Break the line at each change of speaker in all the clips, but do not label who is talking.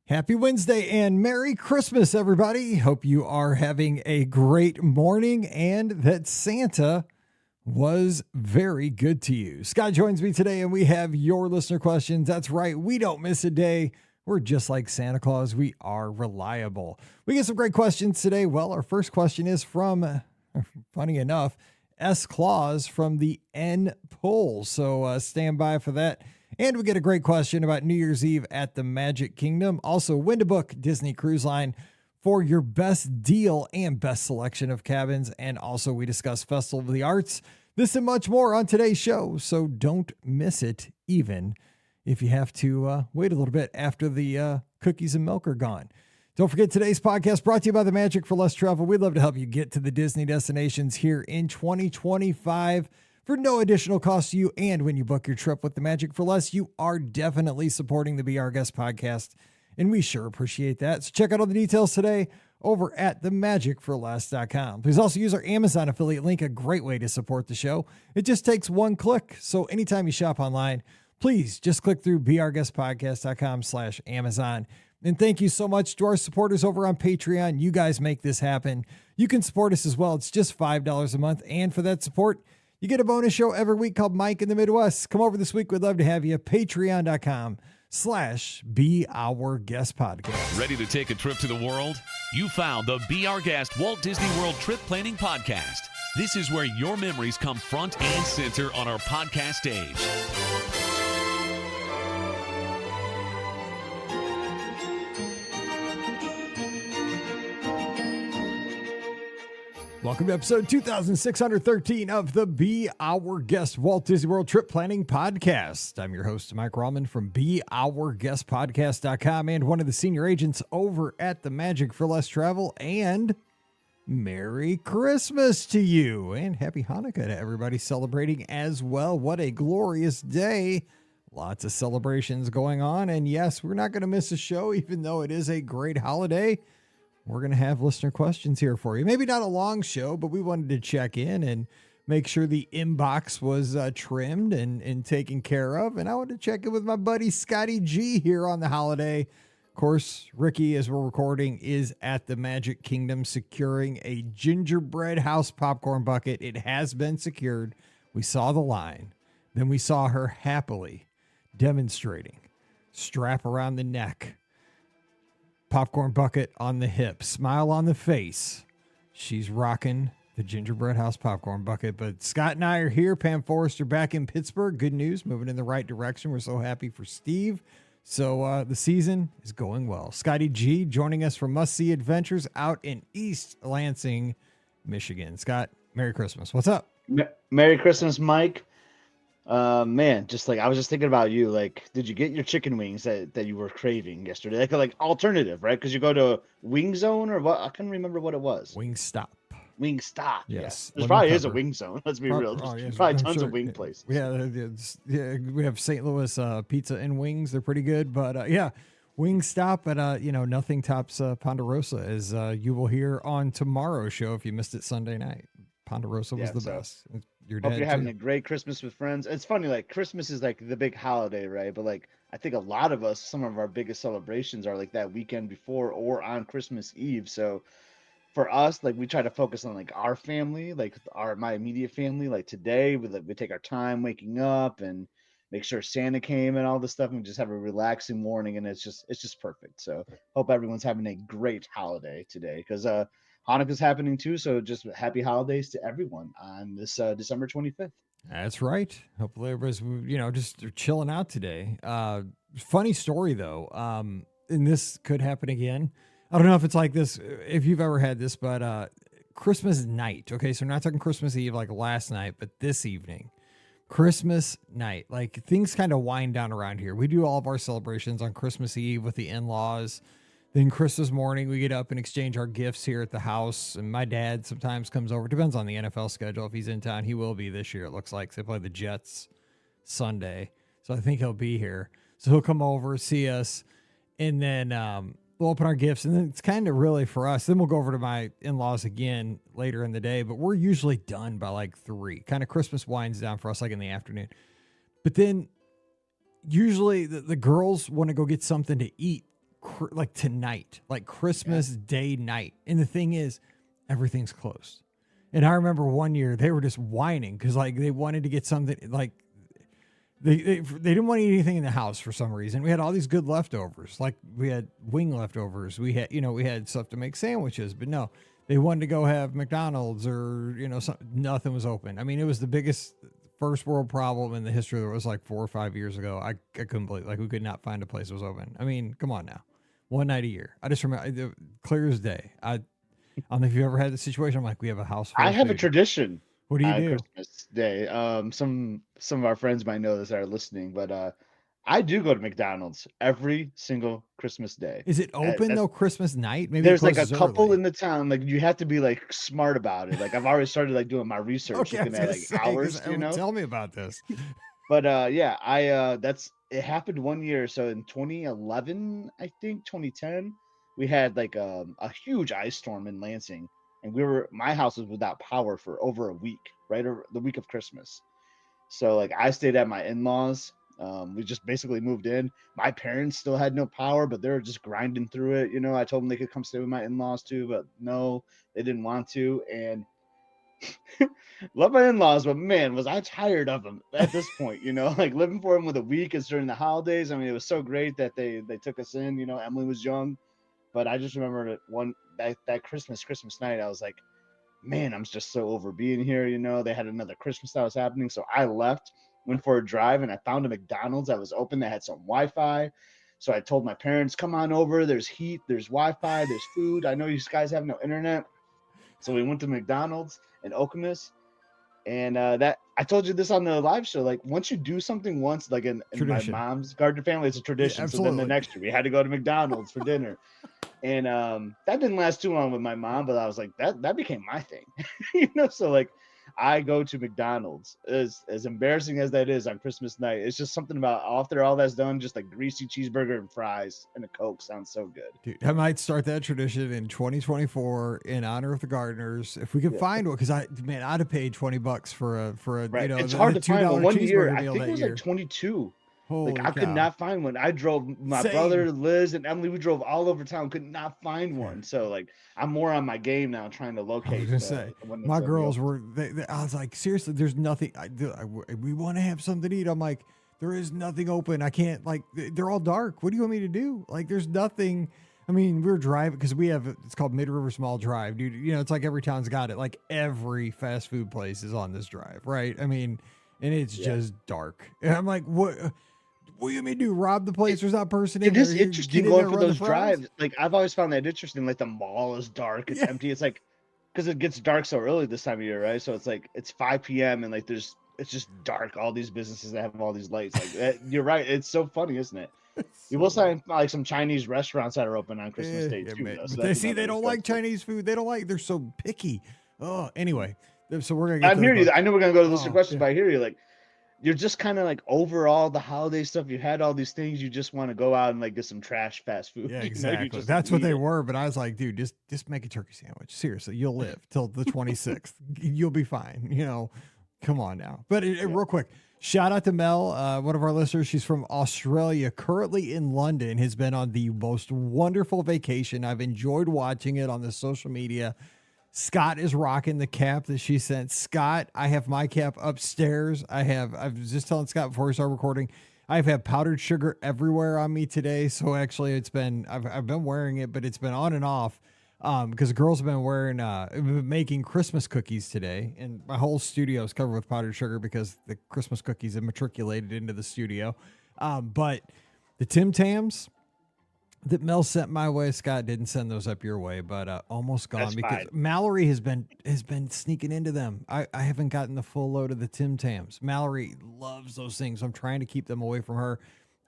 Happy Wednesday and Merry Christmas, everybody. Hope you are having a great morning and that Santa was very good to you. Scott joins me today and we have your listener questions. That's right. We don't miss a day. We're just like Santa Claus. We are reliable. We get some great questions today. Well, our first question is from, funny enough, S. Claus from the N poll. So stand by for that. And we get a great question about New Year's Eve at the Magic Kingdom. Also, when to book Disney Cruise Line for your best deal and best selection of cabins. And also, we discuss Festival of the Arts. This and much more on today's show. So don't miss it, even if you have to wait a little bit after the cookies and milk are gone. Don't forget, today's podcast brought to you by the Magic for Less Travel. We'd love to help you get to the Disney destinations here in 2025. For no additional cost to you, and when you book your trip with the Magic for Less, you are definitely supporting the Be Our Guest podcast, and we sure appreciate that. So check out all the details today over at themagicforless.com. Please also use our Amazon affiliate link, a great way to support the show. It just takes one click, so anytime you shop online, please just click through beourguestpodcast.com/Amazon. And thank you so much to our supporters over on Patreon. You guys make this happen. You can support us as well. It's just $5 a month, and for that support, you get a bonus show every week called Mike in the Midwest. Come over this week. We'd love to have you. Patreon.com/Be Our Guest Podcast.
Ready to take a trip to the world? You found the Be Our Guest Walt Disney World Trip Planning Podcast. This is where your memories come front and center on our podcast stage.
Welcome to episode 2613 of the Be Our Guest Walt Disney World Trip Planning Podcast. I'm your host, Mike Rallman from BeOurGuestPodcast.com and one of the senior agents over at the Magic for Less Travel. And Merry Christmas to you and Happy Hanukkah to everybody celebrating as well. What a glorious day. Lots of celebrations going on. And yes, we're not going to miss a show, even though it is a great holiday. We're going to have listener questions here for you. Maybe not a long show, but we wanted to check in and make sure the inbox was trimmed and taken care of. And I wanted to check in with my buddy Scotty G here on the holiday. Of course, Ricky, as we're recording, is at the Magic Kingdom securing a gingerbread house popcorn bucket. It has been secured. We saw the line. Then we saw her happily demonstrating strap around the neck, popcorn bucket on the hip, smile on the face. She's rocking the gingerbread house popcorn bucket. But Scott and I are here. Pam Forrester back in Pittsburgh. Good news, moving in the right direction. We're so happy for Steve. So the season is going well. Scotty G joining us from Must See Adventures out in East Lansing, Michigan. Scott, Merry Christmas. What's up?
Merry Christmas, Mike. Man, just like I was just thinking about you. Like, did you get your chicken wings that you were craving yesterday? Like alternative, right? Because you go to Wing Zone or what? I can't remember what it was.
Wingstop.
Wingstop.
Yes.
Yeah. There probably is a Wing Zone. Let's be real. There's probably tons of wing places.
Yeah, we have St. Louis pizza and wings. They're pretty good, but yeah, Wingstop. But nothing tops Ponderosa, as you will hear on tomorrow's show if you missed it Sunday night. Ponderosa was the best.
Hope you're having a great Christmas with friends. It's funny, like Christmas is like the big holiday, right? But like I think a lot of us, some of our biggest celebrations are like that weekend before or on Christmas Eve. So for us, like we try to focus on like our family, like my immediate family. Like today, we take our time waking up and make sure Santa came and all this stuff, and just have a relaxing morning. And it's just perfect. So hope everyone's having a great holiday today, because Hanukkah's happening too, so just happy holidays to everyone on this December 25th.
That's right. Hopefully everybody's, just chilling out today. Funny story though, and this could happen again. I don't know if it's like this, if you've ever had this, but Christmas night. Okay, so we're not talking Christmas Eve like last night, but this evening, Christmas night. Like things kind of wind down around here. We do all of our celebrations on Christmas Eve with the in-laws. Then Christmas morning, we get up and exchange our gifts here at the house. And my dad sometimes comes over. Depends on the NFL schedule. If he's in town, he will be this year, it looks like. They play the Jets Sunday. So I think he'll be here. So he'll come over, see us, and then we'll open our gifts. And then it's kind of really for us. Then we'll go over to my in-laws again later in the day. But we're usually done by like 3. Kind of Christmas winds down for us like in the afternoon. But then usually the girls want to go get something to eat like tonight, like Christmas Day night. And the thing is, everything's closed. And I remember one year they were just whining because like they wanted to get something like they didn't want to eat anything in the house for some reason. We had all these good leftovers, like we had wing leftovers. We had stuff to make sandwiches, but no, they wanted to go have McDonald's or nothing was open. I mean, it was the biggest first world problem in the history. That was like 4 or 5 years ago. I couldn't believe like we could not find a place that was open. I mean, come on now, one night a year. I just remember clear as day. I don't know if you've ever had this situation. I'm like, we have a house full
I
of
have a
food.
tradition.
What do you do?
Christmas Day. Some of our friends might know this that are listening, but I do go to McDonald's every single Christmas Day.
Is it open though Christmas night? Maybe
there's like a
closes
couple
early.
in the town. Like you have to be like smart about it. Like I've already started like doing my research,
Okay, I
looking
was
at
gonna
like
say,
hours.
'cause tell me about this.
But yeah, it happened one year. So in 2011, I think 2010, we had like a huge ice storm in Lansing, and my house was without power for over a week, right? Or the week of Christmas. So like I stayed at my in-laws. We just basically moved in. My parents still had no power, but they were just grinding through it. I told them they could come stay with my in-laws too, but no, they didn't want to. And love my in-laws, but man, was I tired of them at this point. Like living for them with a week is during the holidays. I mean, it was so great that they took us in. Emily was young, but I just remember that Christmas night, I was like, man, I'm just so over being here. They had another Christmas that was happening, so I left, went for a drive, and I found a McDonald's that was open that had some Wi-Fi. So I told my parents, come on over. There's heat, there's Wi-Fi, there's food. I know you guys have no internet. So we went to McDonald's in Okemos. And that I told you this on the live show. Like once you do something once, like in my mom's Gardner family, it's a tradition. So then the next year we had to go to McDonald's for dinner. And that didn't last too long with my mom, but I was like, that became my thing. So like I go to McDonald's. As embarrassing as that is on Christmas night, it's just something about after all that's done, just like greasy cheeseburger and fries and a Coke sounds so good.
Dude, I might start that tradition in 2024 in honor of the Gardeners. If we could find one, because I'd have paid $20 for a
right. It's hard to find one. One year, I think it was like 22.
Holy
I could not find one. I drove my brother, Liz, and Emily. We drove all over town, could not find one. So like, I'm more on my game now, trying to locate.
I was gonna say, my girls were. I was like, seriously, there's nothing. We want to have something to eat. I'm like, there is nothing open. I can't. Like, they're all dark. What do you want me to do? Like, there's nothing. I mean, we were driving because it's called Mid River Small Drive, dude. It's like every town's got it. Like every fast food place is on this drive, right? I mean, and it's just dark. And I'm like, what? What do you mean do? Rob the place? There's not a person in there.
It is interesting going for those drives. Like I've always found that interesting. Like the mall is dark, it's empty. It's like because it gets dark so early this time of year, right? So it's like it's 5 p.m. and like it's just dark. All these businesses that have all these lights. Like you're right. It's so funny, isn't it? You will find like some Chinese restaurants that are open on Christmas Day too.
So they don't like Chinese food. They're so picky. Oh, anyway. So we're gonna.
I hear you. I know we're gonna go to listener questions, but I hear you. Like. You're just kind of like over all the holiday stuff. You had all these things. You just want to go out and like get some trash fast food.
Yeah, exactly. That's what they were. But I was like, dude, just make a turkey sandwich. Seriously, you'll live till the 26th. You'll be fine. Come on now. But real quick, shout out to Mel, one of our listeners. She's from Australia, currently in London, has been on the most wonderful vacation. I've enjoyed watching it on the social media. Scott is rocking the cap that she sent. Scott, I have my cap upstairs. I was just telling Scott before we start recording, I've had powdered sugar everywhere on me today. So actually I've been wearing it, but it's been on and off. Because the girls have been making Christmas cookies today, and my whole studio is covered with powdered sugar because the Christmas cookies have matriculated into the studio. But the Tim Tams that Mel sent my way, Scott didn't send those up your way, but almost gone. That's because fine. Mallory has been sneaking into them. I haven't gotten the full load of the Tim Tams. Mallory loves those things. So I'm trying to keep them away from her.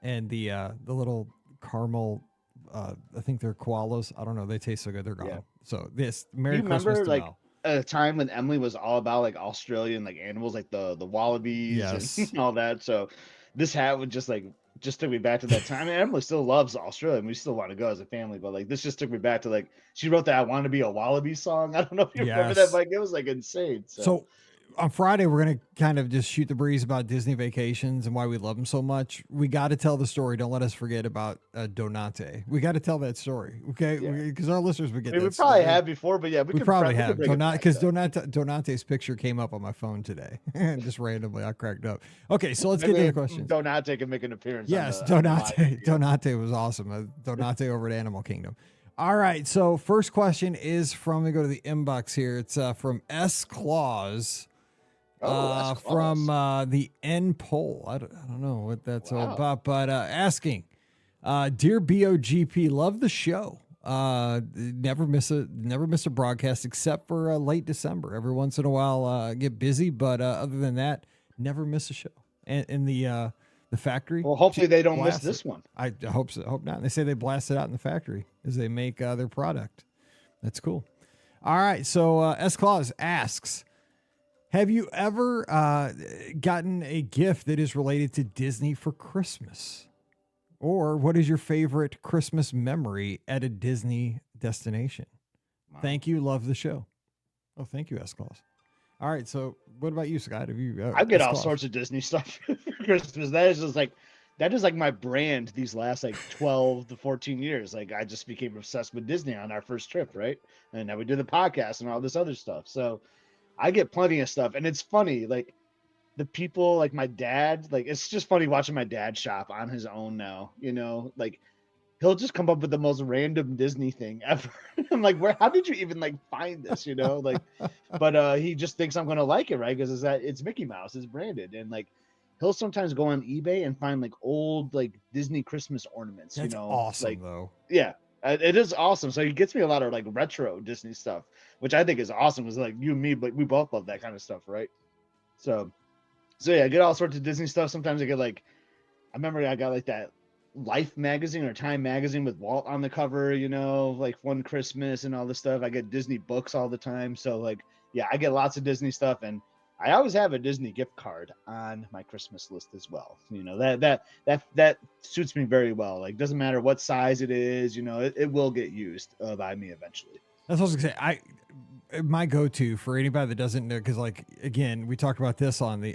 And the little caramel, I think they're koalas. I don't know. They taste so good. They're gone. Yeah. So Merry Christmas to Mel.
At a time when Emily was all about like Australian like animals, like the wallabies and all that. So this hat would just took me back to that time. And Emily still loves Australia, and we still want to go as a family. But like this just took me back to like she wrote that "I Want to Be a Wallaby" song. I don't know if you remember that, Mike. It was like insane. So
on Friday, we're going to kind of just shoot the breeze about Disney vacations and why we love them so much. We got to tell the story. Don't let us forget about Donate. We got to tell that story, okay?
Yeah.
Because our listeners would get
I mean, we
that
probably
story.
have before, but yeah,
We probably have.
bring it back,
Because
though.
Donate's picture came up on my phone today. Just randomly, I cracked up. Okay, so let's get to
Maybe
the questions.
Donate can make an appearance.
Yes,
on the live
Donate.
video.
Donate was awesome. Donate over at Animal Kingdom. All right, so first question is from, let me go to the inbox here. It's from S. Claus.
That's close.
From the N poll. I don't know what that's all about, but asking, dear BOGP, love the show. Never miss a broadcast except for late December. Every once in a while, get busy, but other than that, never miss a show. And in the factory.
Well, hopefully they don't miss
blast
this
it.
one.
I hope so. Hope not. They say they blast it out in the factory as they make their product. That's cool. All right. So S. Claus asks, have you ever gotten a gift that is related to Disney for Christmas? Or what is your favorite Christmas memory at a Disney destination?
Wow.
Thank you. Love the show. Oh, thank you, S. Claus. All right. So what about you, Scott? Have you?
I get
S.
all
Claus?
sorts of Disney stuff for Christmas. That is like my brand these last like 12 to 14 years. Like I just became obsessed with Disney on our first trip, right? And now we do the podcast and all this other stuff. So I get plenty of stuff. And it's funny, like the people, like my dad, like it's just funny watching my dad shop on his own now, like he'll just come up with the most random Disney thing ever. I'm like, how did you even like find this, but he just thinks I'm going to like it, right? Because it's Mickey Mouse, it's branded. And like, he'll sometimes go on eBay and find like old, like Disney Christmas ornaments,
That's awesome
like,
though.
Yeah, it is awesome. So he gets me a lot of like retro Disney stuff, which I think is awesome. Because like you and me, but we both love that kind of stuff, right? So yeah, I get all sorts of Disney stuff. Sometimes I get like, I remember I got like that Life magazine or Time magazine with Walt on the cover, like one Christmas and all this stuff. I get Disney books all the time. So like, yeah, I get lots of Disney stuff, and I always have a Disney gift card on my Christmas list as well. That suits me very well. Like, doesn't matter what size it is, it will get used by me eventually.
That's what I was gonna say. My go-to for anybody that doesn't know, because like again, we talked about this on the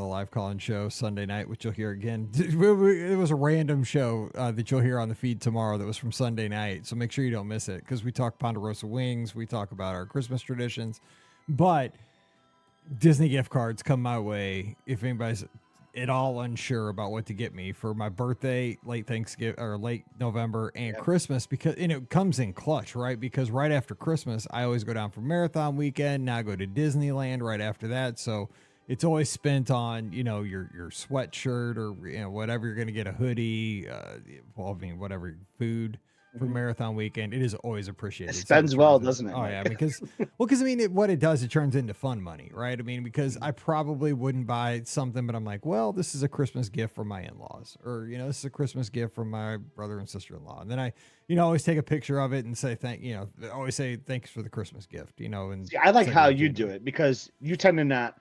live call-in show Sunday night, which you'll hear again. It was a random show that you'll hear on the feed tomorrow that was from Sunday night, so make sure you don't miss it, because we talk Ponderosa wings, we talk about our Christmas traditions, but Disney gift cards come my way if anybody's at all unsure about what to get me for my birthday, late Thanksgiving or late November, and Christmas, because it comes in clutch, right? Because right after Christmas, I always go down for marathon weekend. Now I go to Disneyland right after that. So it's always spent on, your sweatshirt or, whatever you're going to get, a hoodie, whatever food for marathon weekend. It is always appreciated.
It spends well, doesn't it?
Oh yeah, because what it does, it turns into fun money, right? I mean, because I probably wouldn't buy something, but I'm like, well, this is a Christmas gift for my in-laws, or this is a Christmas gift from my brother and sister-in-law, and then I, always take a picture of it and say always say thanks for the Christmas gift, and
see, I like how you do it, because you tend to not.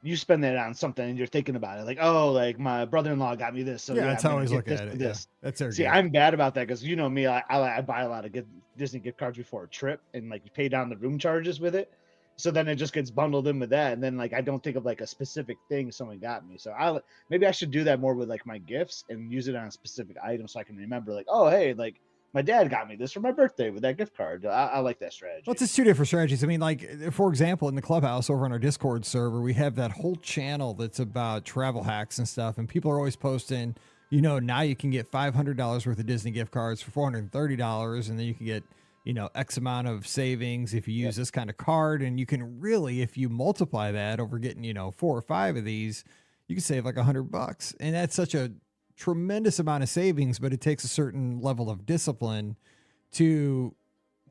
You spend that on something and you're thinking about it, like, oh, like my brother-in-law got me this. So
yeah, that's how I always look
this
at it.
This.
Yeah, that's their
See,
gift.
I'm bad about that, because me, I buy a lot of Disney gift cards before a trip, and like you pay down the room charges with it, so then it just gets bundled in with that, and then like I don't think of like a specific thing someone got me. So maybe I should do that more with like my gifts and use it on a specific item, so I can remember, like, oh hey, like my dad got me this for my birthday with that gift card. I like that strategy.
Well, it's two different strategies. I mean, like, for example, in the Clubhouse over on our Discord server, we have that whole channel that's about travel hacks and stuff. And people are always posting, now you can get $500 worth of Disney gift cards for $430. And then you can get, X amount of savings if you use this kind of card. And you can really, if you multiply that over getting, 4 or 5 of these, you can save like $100. And that's such a tremendous amount of savings, but it takes a certain level of discipline to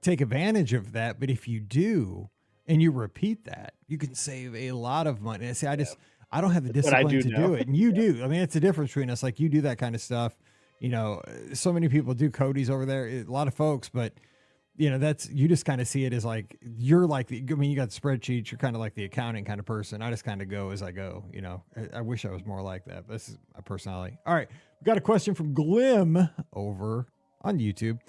take advantage of that. But if you do, and you repeat that, you can save a lot of money. And see, I don't have the discipline to do it. And you do. I mean, it's the difference between us. Like, you do that kind of stuff. So many people do Cody's over there, a lot of folks, but you just kind of see it as like, you're like, you got spreadsheets, you're kind of like the accounting kind of person. I just kind of go as I go, I wish I was more like that, but this is my personality. All right. We got a question from Glim over on YouTube.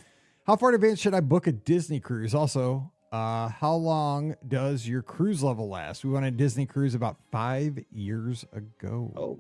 How far in advance should I book a Disney cruise? Also, How long does your cruise level last? We went on a Disney cruise about 5 years ago.
Oh,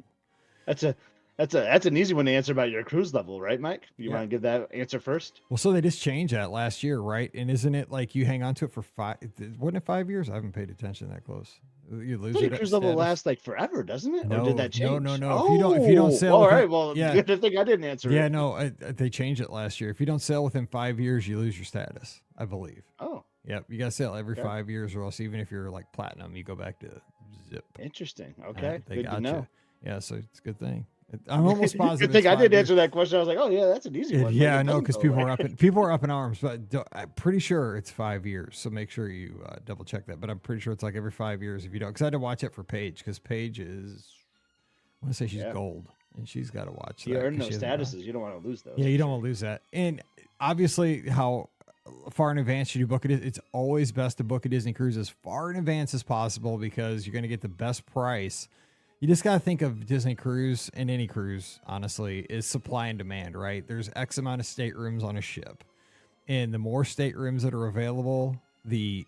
that's a that's an easy one to answer about your cruise level, right, Mike? You
Yeah.
want to give that answer first?
Well, so they just changed that last year, right? And isn't it like you hang on to it for wasn't it 5 years? I haven't paid attention that close. You
I
lose
thought your
it at
cruise level
status?
lasts like forever, doesn't it? Or
No,
did that
no,
change?
no, no.
Oh,
If you don't sail
all
within,
right. Well,
yeah,
good thing I didn't answer
yeah,
it.
no, they changed it last year. If you don't sail within 5 years, you lose your status, I believe.
Oh,
Yep, you got to sail every
okay.
5 years, or else even if you're like platinum, you go back to zip.
Interesting. Okay,
They
good to
got
know.
you. Yeah, so it's a good thing. I'm almost positive.
Good thing
it's
I
5
did
years.
answer that question. I was like, oh yeah, that's an easy one.
Yeah, I
Like, it
know,
doesn't
because
go
people
away.
are up in arms, but I'm pretty sure it's 5 years. So make sure you double check that. But I'm pretty sure it's like every 5 years if you don't. Because I had to watch it for Paige, because Paige is, I want to say she's
Yeah.
gold, and she's got to watch
You
that.
earn
'cause
those
she hasn't
statuses. You don't want to lose those.
yeah, you don't want to lose that. And obviously, how far in advance should you book it? It's always best to book a Disney cruise as far in advance as possible because you're going to get the best price. You just got to think of Disney cruise and any cruise, honestly, is supply and demand, right? There's X amount of staterooms on a ship. And the more staterooms that are available, the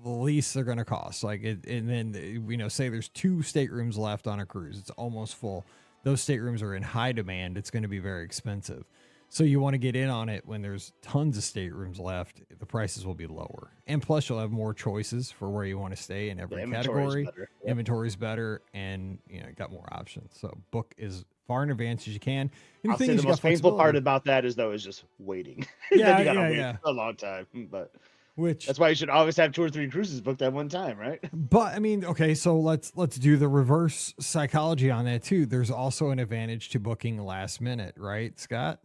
least they're going to cost. And then, say there's 2 staterooms left on a cruise, it's almost full. Those staterooms are in high demand. It's going to be very expensive. So you want to get in on it when there's tons of staterooms left. The prices will be lower. And plus, you'll have more choices for where you want to stay in every category.
Better. Yep.
Inventory's better, and you got more options. So book as far in advance as you can. And
I'll say the most painful part about that is just waiting.
Yeah,
Then you gotta wait
yeah.
a long time. But
Which
that's why you should always have 2 or 3 cruises booked at one time, right?
But I mean, okay, so let's do the reverse psychology on that too. There's also an advantage to booking last minute, right, Scott?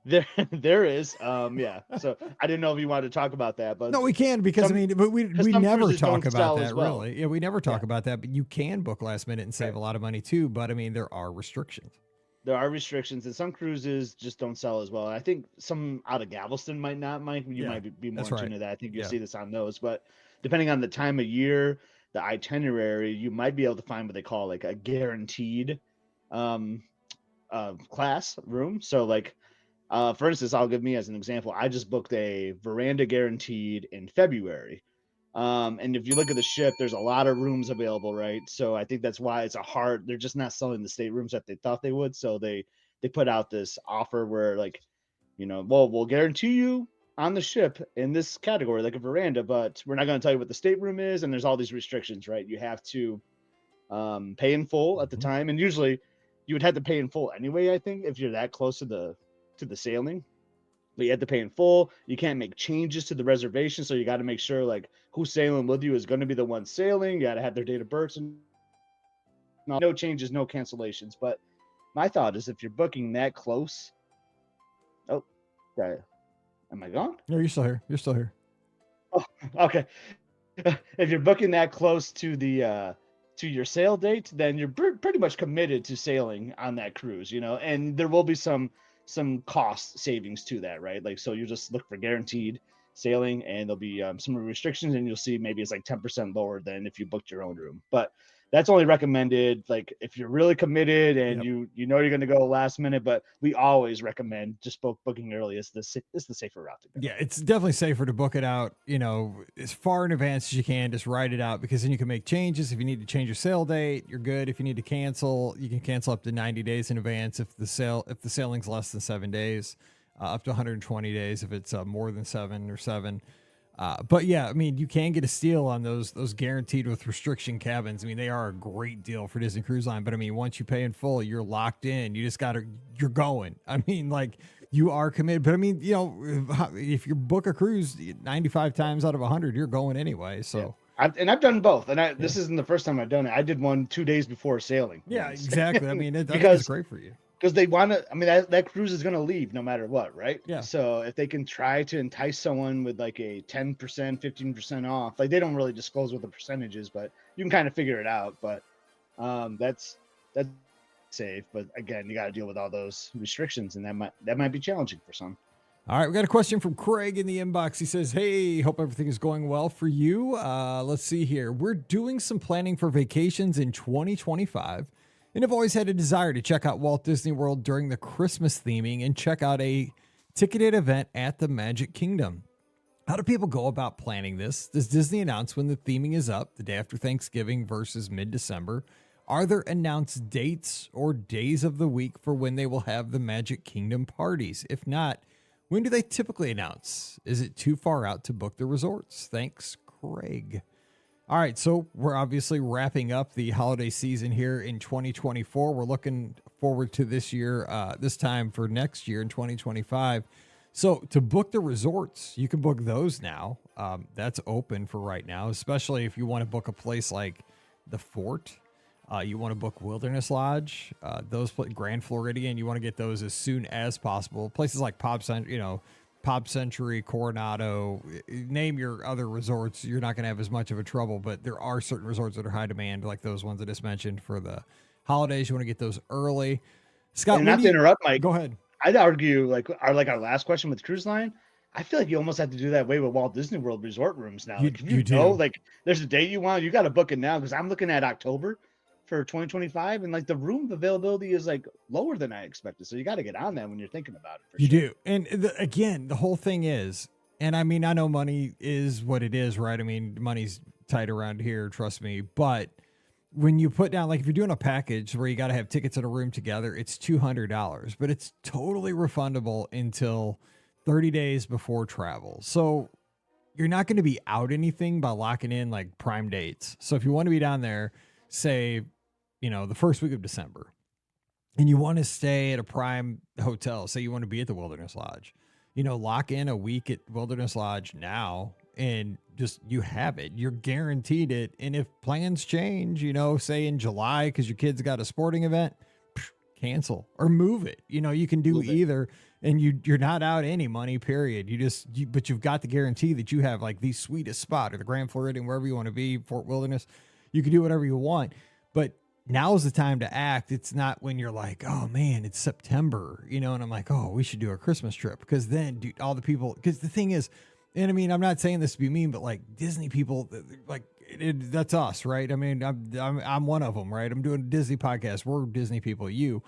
There is. Yeah. So I didn't know if you wanted to talk about that, but
No, we can because
some-
but we
some
never
cruises
talk
don't
about
sell
that
as well.
really. Yeah, we never talk about that, but you can book last minute and save
Right.
a lot of money too. But I mean, there are restrictions.
there are restrictions, and some cruises just don't sell as well. I think some out of Galveston might not. Mike, you
Yeah,
might be more
that's
in
right.
tune to that. I think you'll
Yeah.
see this on those, but depending on the time of year, the itinerary, you might be able to find what they call like a guaranteed um class room. So like for instance, I'll give me as an example. I just booked a veranda guaranteed in February. And if you look at the ship, there's a lot of rooms available, right? So I think that's why they're just not selling the staterooms that they thought they would. So they put out this offer where like, well, we'll guarantee you on the ship in this category, like a veranda, but we're not going to tell you what the stateroom is. And there's all these restrictions, right? You have to pay in full at the
Mhm.
time. And usually you would have to pay in full anyway, I think, if you're that close to the sailing. But you have to pay in full. You can't make changes to the reservation, so you got to make sure like who's sailing with you is going to be the one sailing. You got to have their date of birth and no changes, no cancellations. But my thought is if you're booking that close, oh, okay. Am I gone?
No, you're still here. You're still here.
Oh, okay. If you're booking that close to the to your sail date, then you're pretty much committed to sailing on that cruise, and there will be some cost savings to that, right? Like, so you just look for guaranteed sailing, and there'll be some restrictions, and you'll see maybe it's like 10% lower than if you booked your own room. But that's only recommended like if you're really committed and
Yep.
you know you're going to go last minute. But we always recommend just booking early is the safer route to go.
Yeah, it's definitely safer to book it out, as far in advance as you can. Just write it out because then you can make changes. If you need to change your sail date, you're good. If you need to cancel, you can cancel up to 90 days in advance if the sailing's less than 7 days, up to 120 days if it's more than 7. But yeah, I mean, you can get a steal on those guaranteed with restriction cabins. I mean, they are a great deal for Disney Cruise Line. But I mean, once you pay in full, you're locked in. You just you're going. I mean, like you are committed. But I mean, if you book a cruise 95 times out of 100, you're going anyway. So.
Yeah. I've done both, and this isn't the first time I've done it. I did one 2 days before sailing.
Yeah,
once.
exactly. I mean,
Because
it's great for you.
Because they want to, I mean, that cruise is going to leave no matter what, right?
Yeah.
So if they can try to entice someone with like a 10%, 15% off, like they don't really disclose what the percentage is, but you can kind of figure it out. But that's safe. But again, you got to deal with all those restrictions, and that might be challenging for some.
All right, we got a question from Craig in the inbox. He says, hey, hope everything is going well for you. Let's see here. We're doing some planning for vacations in 2025. And I've always had a desire to check out Walt Disney World during the Christmas theming and check out a ticketed event at the Magic Kingdom. How do people go about planning this? Does Disney announce when the theming is up, the day after Thanksgiving versus mid-December? Are there announced dates or days of the week for when they will have the Magic Kingdom parties? If not, when do they typically announce? Is it too far out to book the resorts? Thanks, Craig. All right, so we're obviously wrapping up the holiday season here in 2024. We're looking forward to this year, this time for next year in 2025. So to book the resorts, you can book those now. That's open for right now, especially if you want to book a place like the Fort. You want to book Wilderness Lodge, Grand Floridian. You want to get those as soon as possible. Places like Pop Century, Coronado, name your other resorts. You're not going to have as much of a trouble, but there are certain resorts that are high demand, like those ones I just mentioned for the holidays. You want to get those early. Scott,
and not to interrupt, Mike.
Go ahead.
I'd argue like our last question with cruise line. I feel like you almost have to do that way with Walt Disney World resort rooms now. Like,
you do.
Like there's a date you want, you got to book it now because I'm looking at October for 2025, and like the room availability is like lower than I expected. So you got to get on that when you're thinking about it.
You do. And again, the whole thing is, and I mean, I know money is what it is, right? I mean, money's tight around here, trust me. But when you put down, like if you're doing a package where you got to have tickets in a room together, it's $200, but it's totally refundable until 30 days before travel. So you're not going to be out anything by locking in like prime dates. So if you want to be down there, say, the first week of December, and you want to stay at a prime hotel, say you want to be at the Wilderness Lodge, lock in a week at Wilderness Lodge now, and just, you have it, you're guaranteed it. And if plans change, say in July, because your kid's got a sporting event, cancel or move it. You can do either, and you're not out any money, period. But you've got the guarantee that you have like the sweetest spot, or the Grand Floridian, wherever you want to be, Fort Wilderness. You can do whatever you want, but now's the time to act. It's not when you're like, oh man, it's September, and I'm like, oh, we should do a Christmas trip. Because then, dude, all the people, because the thing is, and I mean, I'm not saying this to be mean, but like Disney people, like that's us, right? I mean, I'm one of them, right? I'm doing a Disney podcast. We're Disney people. You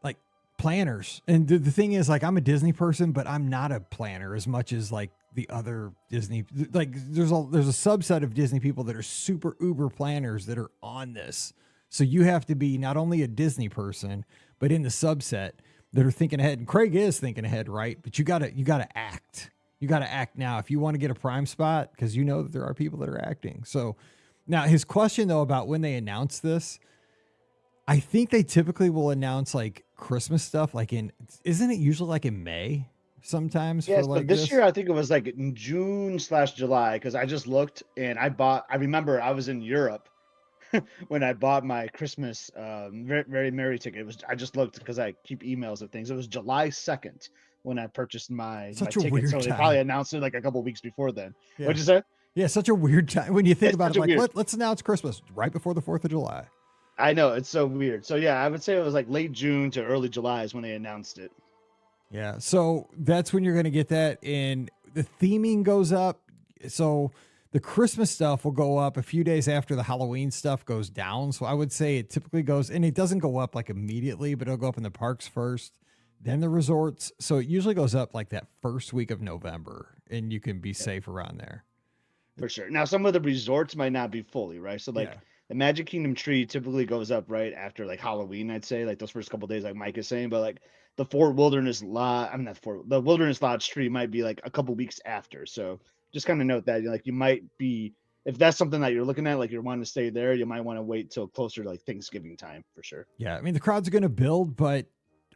like planners. And the thing is, like, I'm a Disney person, but I'm not a planner as much as like the other Disney, like there's a subset of Disney people that are super uber planners that are on this. So you have to be not only a Disney person, but in the subset that are thinking ahead. And Craig is thinking ahead, right? But you gotta act. You gotta act now if you want to get a prime spot, because that there are people that are acting. So now his question though about when they announce this, I think they typically will announce like Christmas stuff, like isn't it usually like in May? Sometimes
yes,
for like
but this year I think it was like in June/July, because I just looked and I remember I was in Europe when I bought my Christmas very, very merry ticket. I just looked because I keep emails of things. It was July 2nd when I purchased my ticket. So they probably announced it like a couple of weeks before then. Yeah. What'd you say?
Yeah, such a weird time when you think about it. Like, let's announce Christmas right before the 4th of July.
I know, it's so weird. So yeah, I would say it was like late June to early July is when they announced it.
Yeah, so that's when you're going to get that, and the theming goes up. So the Christmas stuff will go up a few days after the Halloween stuff goes down. So I would say it typically goes, and it doesn't go up like immediately, but it'll go up in the parks first, then the resorts. So it usually goes up like that first week of November, and you can be safe around there.
For sure. Now, some of the resorts might not be fully, right? So like the Magic Kingdom tree typically goes up right after like Halloween, I'd say, like those first couple of days, like Mike is saying, but like the the Wilderness Lodge tree might be like a couple weeks after. So just kind of note that, like, you might be, if that's something that you're looking at, like you're wanting to stay there, you might want to wait till closer to like Thanksgiving time for sure.
Yeah. I mean, the crowds are going to build, but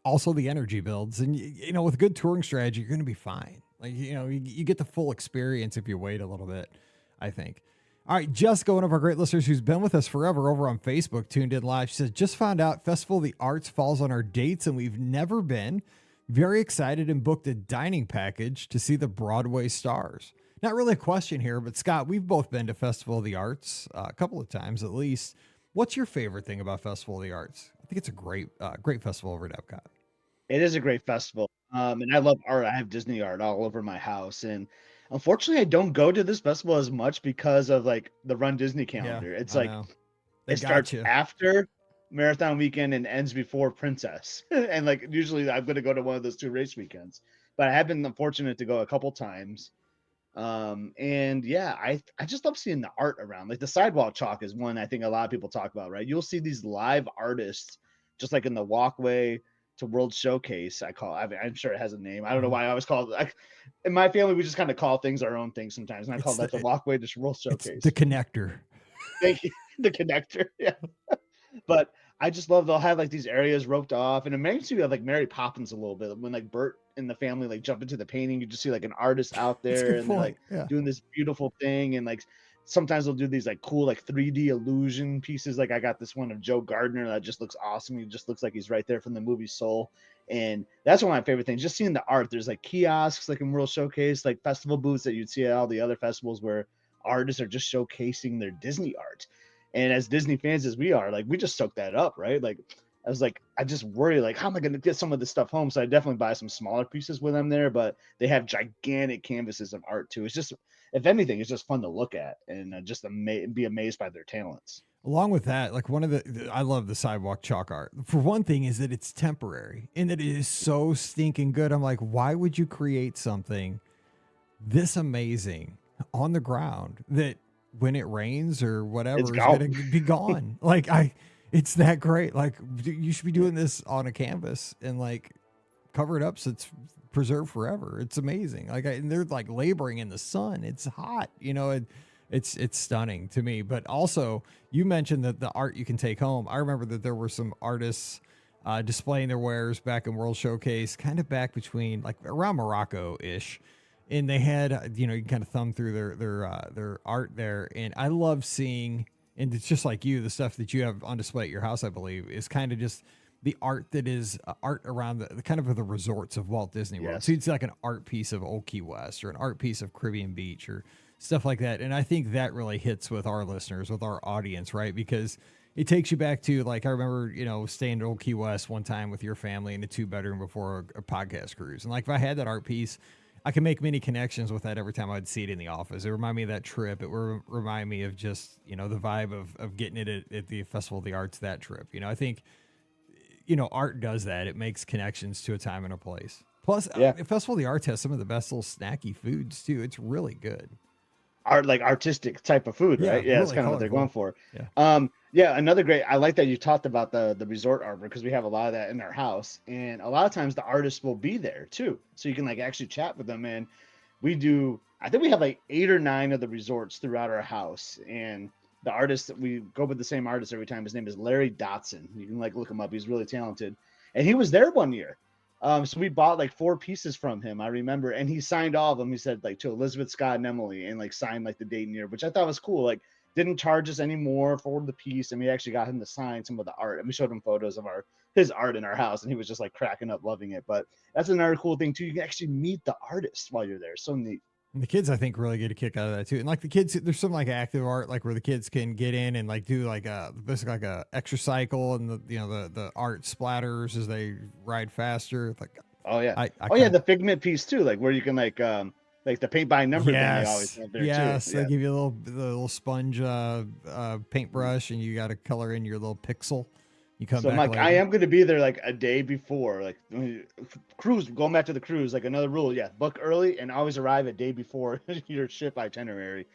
also the energy builds, and with a good touring strategy, you're going to be fine. Like, you get the full experience if you wait a little bit, I think. All right, Jessica, one of our great listeners who's been with us forever over on Facebook, tuned in live. She says, just found out Festival of the Arts falls on our dates and we've never been. Very excited and booked a dining package to see the Broadway stars. Not really a question here, but Scott, we've both been to Festival of the Arts a couple of times at least. What's your favorite thing about Festival of the Arts? I think it's a great festival over at Epcot.
It is a great festival. And I love art. I have Disney art all over my house. And unfortunately, I don't go to this festival as much because of like the Run Disney calendar. It's like it starts after Marathon Weekend and ends before Princess. And like usually I'm going to go to one of those two race weekends. But I have been fortunate to go a couple times. And yeah, I just love seeing the art around. Like the sidewalk chalk is one I think a lot of people talk about, right? You'll see these live artists just like in the walkway to World Showcase. I'm sure it has a name. I don't know
Mhm.
why I always call it like in my family we just kind of call things our own things sometimes. And I call
It's
that the
the
walkway to World
it's the
Showcase.
connector.
Thank you. The connector. Yeah. But I just love they'll have like these areas roped off, and it makes you have like Mary Poppins a little bit when like Bert and the family like jump into the painting. You just see like an artist out
That's a
there,
good
and they're like
point. Yeah.
doing this beautiful thing, and like sometimes they'll do these like cool like 3D illusion pieces. Like I got this one of Joe Gardner that just looks awesome. He just looks like he's right there from the movie Soul, and that's one of my favorite things. Just seeing the art. There's like kiosks like in World Showcase, like festival booths that you'd see at all the other festivals where artists are just showcasing their Disney art. And as Disney fans as we are, like we just soak that up, right? Like I was like, I just worry, like, how am I going to get some of this stuff home? So I definitely buy some smaller pieces with them there, but they have gigantic canvases of art too. It's just, if anything, it's just fun to look at and just be amazed by their talents.
Along with that, like I love the sidewalk chalk art. For one thing, is that it's temporary and that it is so stinking good. I'm like, why would you create something this amazing on the ground that when it rains or
It's
whatever is
gone.
going to be gone? It's that great. Like you should be doing this on a canvas and like cover it up so it's preserved forever. It's amazing. And they're like laboring in the sun. It's hot, it's stunning to me. But also, you mentioned that the art you can take home. I remember that there were some artists displaying their wares back in World Showcase, kind of back between like around Morocco ish. And they had, you can kind of thumb through their art there. And I love seeing, and it's just like you, the stuff that you have on display at your house, I believe, is kind of just the art that is art around the kind of the resorts of Walt Disney World.
Yes.
So you'd see like an art piece of Old Key West or an art piece of Caribbean Beach or stuff like that. And I think that really hits with our listeners, with our audience, right? Because it takes you back to like, I remember, staying at Old Key West one time with your family in a 2-bedroom before a podcast cruise. And like, if I had that art piece, I can make many connections with that every time I'd see it in the office. It reminded me of that trip. It would remind me of just, the vibe of getting it at the Festival of the Arts, that trip. I think, art does that. It makes connections to a time and a place. Plus,
Yeah.
Festival of the Arts has some of the best little snacky foods too. It's really good.
Art, like artistic type of food, right? Yeah, it's
really
kind of what they're going
colorful.
for.
Yeah.
Yeah, another great. I like that you talked about the resort art because we have a lot of that in our house, and a lot of times the artists will be there too, so you can like actually chat with them. And we do. I think we have like 8 or 9 of the resorts throughout our house, and the artist we go with the same artist every time. His name is Larry Dotson. You can like look him up. He's really talented, and he was there one year. So we bought like 4 pieces from him, I remember, and he signed all of them. He said like to Elizabeth, Scott, and Emily, and like signed like the date and year, which I thought was cool. Like didn't charge us any more for the piece, and we actually got him to sign some of the art, and we showed him photos of his art in our house, and he was just like cracking up, loving it. But that's another cool thing too. You can actually meet the artist while you're there. So neat.
And the kids, I think, really get a kick out of that too. And like the kids, there's some like active art, like where the kids can get in and like do like basically like a extra cycle, and the art splatters as they ride faster. Like,
Oh yeah.
I
Oh yeah, the figment piece too, like where you can like the paint by number thing they always have there
yes,
too.
they
Yeah.
give you the little sponge paintbrush, and you got to color in your little pixel. You come
So
back
Mike,
later.
I am going to be there like a day before, like cruise. Going back to the cruise, like another rule, yeah, book early and always arrive a day before your ship itinerary.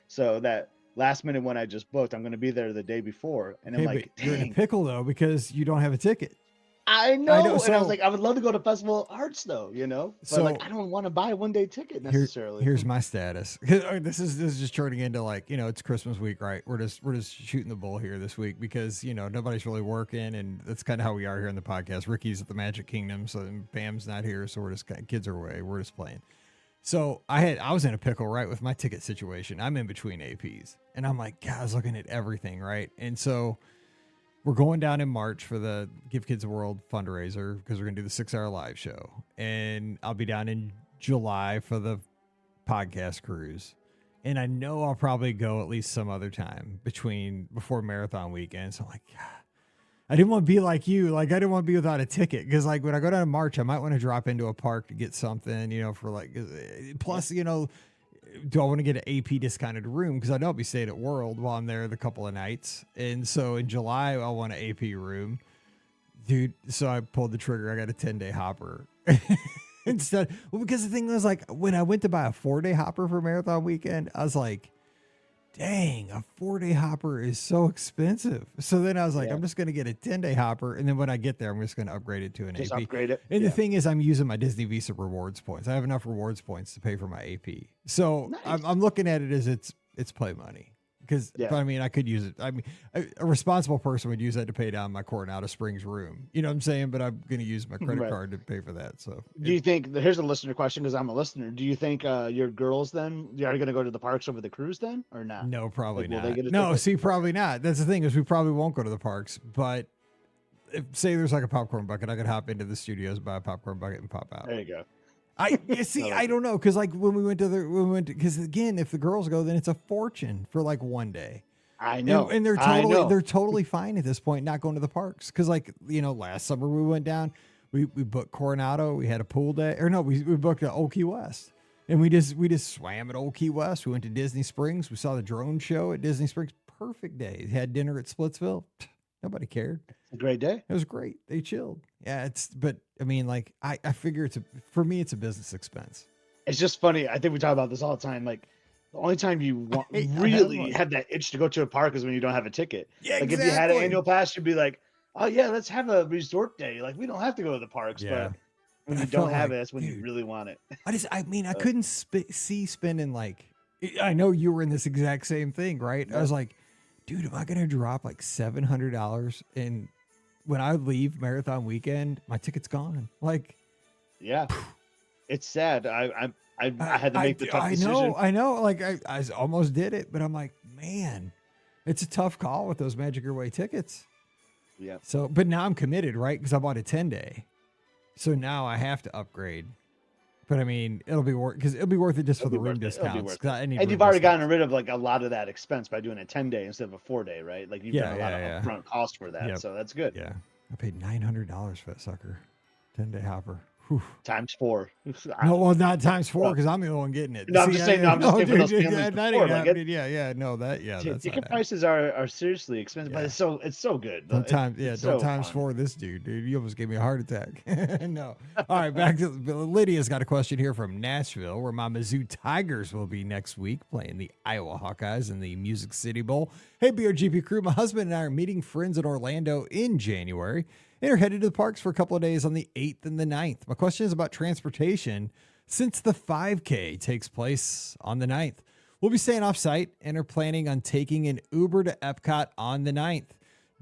So that last minute one I just booked, I'm going to be there the day before, and I'm
Okay,
like,
but you're in a
dang,
pickle though because you don't have a ticket.
I know. And I was
So
like, I would love to go to Festival of Arts though, but
so
like I don't want to buy a 1-day ticket necessarily.
here's my status. This is just turning into like, it's Christmas week, right? We're just shooting the bull here this week because nobody's really working, and that's kind of how we are here in the podcast. Ricky's at the Magic Kingdom, so Pam's not here, so we're just kids are away. We're just playing. So I was in a pickle, right, with my ticket situation. I'm in between APs, and I'm like, God, I was looking at everything, right, and so. We're going down in March for the Give Kids a World fundraiser because we're going to do the 6-hour live show. And I'll be down in July for the podcast cruise. And I know I'll probably go at least some other time before marathon weekend. So I'm like, God, I didn't want to be like you. Like, I didn't want to be without a ticket because, like, when I go down in March, I might want to drop into a park to get something, for like, plus, do I want to get an AP discounted room? Because I know I'll be staying at World while I'm there the couple of nights. And so in July, I want an AP room. Dude, so I pulled the trigger. I got a 10-day hopper. instead. Well, because the thing was like when I went to buy a 4-day hopper for marathon weekend, I was like, dang, a 4-day hopper is so expensive. So then I was like,
Yeah.
I'm just going to get a 10-day hopper. And then when I get there, I'm just going to upgrade it to an
Just
AP.
upgrade it.
And
Yeah.
the thing is, I'm using my Disney Visa rewards points. I have enough rewards points to pay for my AP. So
Nice.
I'm looking at it as it's play money. Because,
Yeah.
but I mean, I could use it. I mean, a responsible person would use that to pay down my Coronado Springs room. You know what I'm saying? But I'm going to use my credit
Right.
card to pay for that. So
Do you think, here's a listener question because I'm a listener. Do you think your girls then, are going to go to the parks over the cruise then or not?
no, probably
Like, will they
not.
get a
No,
ticket?
see, probably not. That's the thing is we probably won't go to the parks. But if, say there's like a popcorn bucket, I could hop into the studios, buy a popcorn bucket, and pop out.
There you go.
See.
I like
I don't know because like when we went to because again, if the girls go, then it's a fortune for like one day.
I know.
And they're
I know.
they're totally fine at this point not going to the parks because like last summer we went down, we booked Coronado, we had a pool day or no we booked Old Key West and we just swam at Old Key West. We went to Disney Springs, we saw the drone show at Disney Springs. Perfect day. Had dinner at Splitsville. Nobody cared.
It's a great day.
It was great. They chilled. Yeah, but I mean like I figure for me it's a business expense.
It's just funny. I think we talk about this all the time. Like the only time you want
Hey,
really have that itch to go to a park is when you don't have a ticket.
Yeah,
like if you had an annual pass, you'd be like, "Oh yeah, let's have a resort day." Like we don't have to go to the parks,
Yeah.
but when
I
you
felt
don't have
like,
it, that's when you
dude,
really want it.
I mean, I couldn't see spending like, I know you were in this exact same thing, right? I was like, dude, am I going to drop like $700 and when I leave marathon weekend, my ticket's gone. Like,
Yeah, it's sad. I had to make the tough decision.
I know. Like I almost did it, but I'm like, man, it's a tough call with those Magic Your Way tickets.
Yeah,
So, but now I'm committed, right? Because I bought a 10-day. So now I have to upgrade. But I mean, it'll be worth because it'll be worth it just for the room discounts. 'Cause I need
and
room
you've already
discounts.
gotten rid of like a lot of that expense by doing a 10-day instead of a 4-day, right? Like you've done a lot of upfront cost for that,
Yep.
so that's good.
Yeah, I paid $900 for that sucker, 10-day hopper. Whew.
Times 4.
No, well, not times 4 because I'm the only one getting it.
No, I'm just saying. No, I'm just saying for those families
that
before,
ain't
like
happening. That's
ticket
not
prices are seriously expensive,
Yeah.
but it's so good.
Don't times
It's
don't
so
times
fun.
4 this dude. You almost gave me a heart attack. No. All right, back to Lydia's got a question here from Nashville, where my Mizzou Tigers will be next week playing the Iowa Hawkeyes in the Music City Bowl. Hey, BRGP crew, my husband and I are meeting friends in Orlando in January and are headed to the parks for a couple of days on the 8th and the 9th. My question is about transportation since the 5K takes place on the 9th. We'll be staying off site and are planning on taking an Uber to Epcot on the 9th.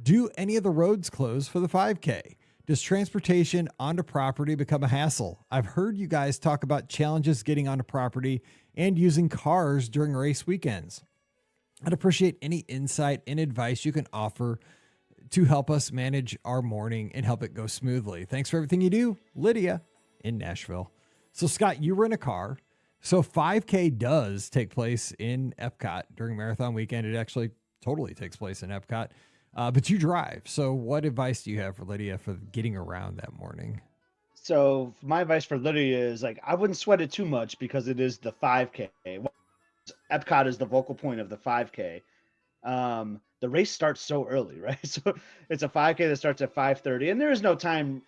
Do any of the roads close for the 5K? Does transportation onto property become a hassle? I've heard you guys talk about challenges getting onto property and using cars during race weekends. I'd appreciate any insight and advice you can offer to help us manage our morning and help it go smoothly. Thanks for everything you do, Lydia in Nashville. So Scott, you rent a car. So 5K does take place in Epcot during marathon weekend. It actually totally takes place in Epcot, but you drive. So what advice do you have for Lydia for getting around that morning?
So my advice for Lydia is like I wouldn't sweat it too much because it is the 5K. Epcot is the focal point of the 5K. The race starts so early, right? So it's a 5K that starts at 5:30, and there is no time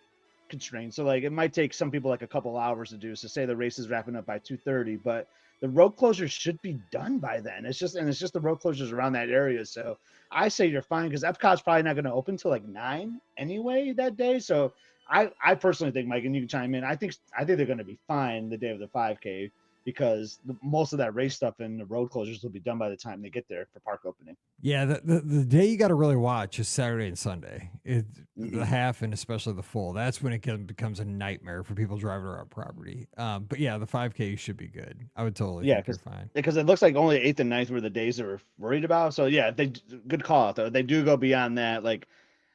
constraint. So like it might take some people like a couple hours to do. So say the race is wrapping up by 2:30, but the road closures should be done by then. It's just the road closures around that area. So I say you're fine because Epcot's probably not going to open till like 9 anyway that day. So I personally think, Mike, and you can chime in. I think they're going to be fine the day of the 5K because most of that race stuff and the road closures will be done by the time they get there for park opening.
Yeah, the day you got to really watch is Saturday and Sunday. The half and especially the full. That's when it becomes a nightmare for people driving around property. But yeah, the 5K you should be good. I would totally think you're fine.
Because it looks like only 8th and 9th were the days they were worried about. So yeah, good call out though. They do go beyond that, like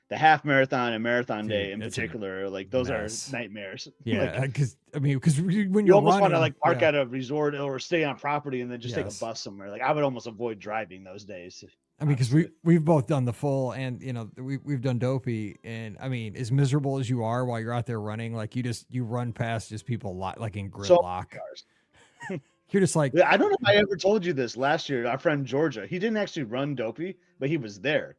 the half marathon and marathon day in particular. Like those are nightmares.
Yeah, because when
you
you're
almost
running,
want to like park at a resort or stay on property and then just take a
Yes.
bus somewhere. Like I would almost avoid driving those days.
I mean, because we've both done the full, and we've done dopey, and I mean, as miserable as you are while you're out there running, like you run past just people like in gridlock. You're just like,
I don't know if I ever told you this last year. Our friend Georgia, he didn't actually run dopey, but he was there.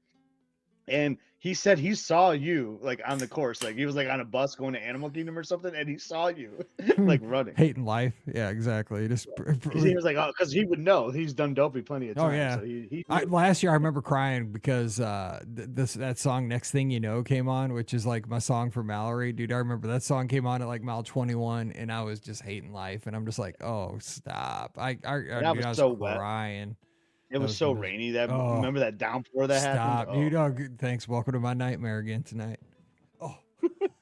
And he said he saw you like on the course, like he was like on a bus going to Animal Kingdom or something, and he saw you like running.
Hating life. Yeah, exactly. Just
Because he was like, oh, because he would know he's done dopey plenty of
oh
times,
yeah.
so he
Last year I remember crying because that song "Next Thing You Know" came on, which is like my song for Mallory, dude. I remember that song came on at like mile 21, and I was just hating life, and I'm just like, oh, stop!
that
Dude,
was
I was
so wet.
crying.
It
That
was
was
so
miserable.
rainy. That
Oh,
remember that downpour that happened.
stop,
Oh,
dude. Oh, good. Thanks. Welcome to my nightmare again tonight. Oh,